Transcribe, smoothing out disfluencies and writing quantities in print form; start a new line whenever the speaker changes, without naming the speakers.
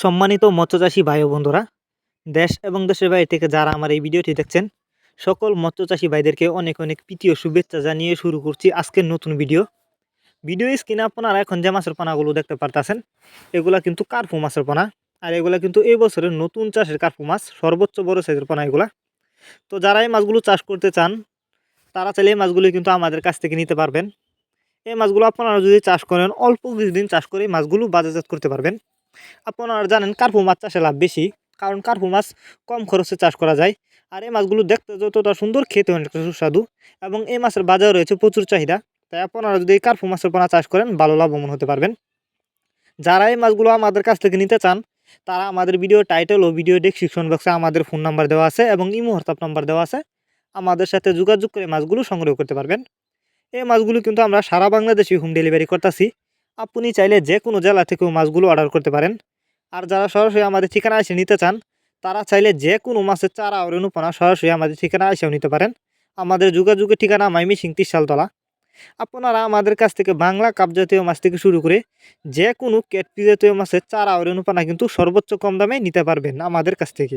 সম্মানিত মৎস্যচাষী ভাই ও বন্ধুরা, দেশ এবং দেশের বাইরে থেকে যারা আমার এই ভিডিওটি দেখছেন, সকল মৎস্যচাষী ভাইদেরকে অনেক অনেক প্রীতি ও শুভেচ্ছা জানিয়ে শুরু করছি আজকের নতুন ভিডিও স্ক্রিনে আপনারা এখন যে মাছের পোনাগুলো দেখতে পারতেছেন, এগুলা কিন্তু কার্পু মাছের পোনা। আর এগুলা কিন্তু এই বছরের নতুন চাষের কার্পু মাছ, সর্বোচ্চ বড় সাইজের পোনা এগুলা। তো যারা এই মাছগুলো চাষ করতে চান, তারা চাইলে এই মাছগুলি কিন্তু আমাদের কাছ থেকে নিতে পারবেন। এই মাছগুলো আপনারা যদি চাষ করেন, অল্প কিছুদিন চাষ করে এই মাছগুলো বাজারজাত করতে পারবেন। আপনারা জানেন কার্পু মাছ চাষে লাভ বেশি, কারণ কার্পু মাছ কম খরচে চাষ করা যায়। আর এই মাছগুলো দেখতে যতটা সুন্দর, খেতে অনেকটা সুস্বাদু, এবং এই মাছের বাজারে রয়েছে প্রচুর চাহিদা। তাই আপনারা যদি এই কার্পু মাছের পোনা চাষ করেন, ভালো লাভবান হতে পারবেন। যারা এই মাছগুলো আমাদের কাছ থেকে নিতে চান, তারা আমাদের ভিডিও টাইটেল ও ভিডিও ডেসক্রিপশন বক্সে আমাদের ফোন নাম্বার দেওয়া আছে এবং ইমো হোয়াটসঅ্যাপ নাম্বার দেওয়া আছে। আমাদের সাথে যোগাযোগ করে মাছগুলো সংগ্রহ করতে পারবেন। এই মাছগুলো কিন্তু আমরা সারা বাংলাদেশে হোম ডেলিভারি করতেছি। আপনি চাইলে যে কোনো জেলা থেকেও মাছগুলো অর্ডার করতে পারেন। আর যারা সরাসরি আমাদের ঠিকানা এসে নিতে চান, তারা চাইলে যে কোনো মাছের চারা ও রেণুপোনা সরাসরি আমাদের ঠিকানা এসেও নিতে পারেন। আমাদের যোগাযোগের ঠিকানা ময়মনসিংহ ৩০ আপনারা আমাদের কাছ থেকে বাংলা কাপ জাতীয় মাছ থেকে শুরু করে যে কোনো ক্যাটফিশ জাতীয় মাছের চারা ও রেণুপোনা কিন্তু সর্বোচ্চ কম দামে নিতে পারবেন আমাদের কাছ থেকে।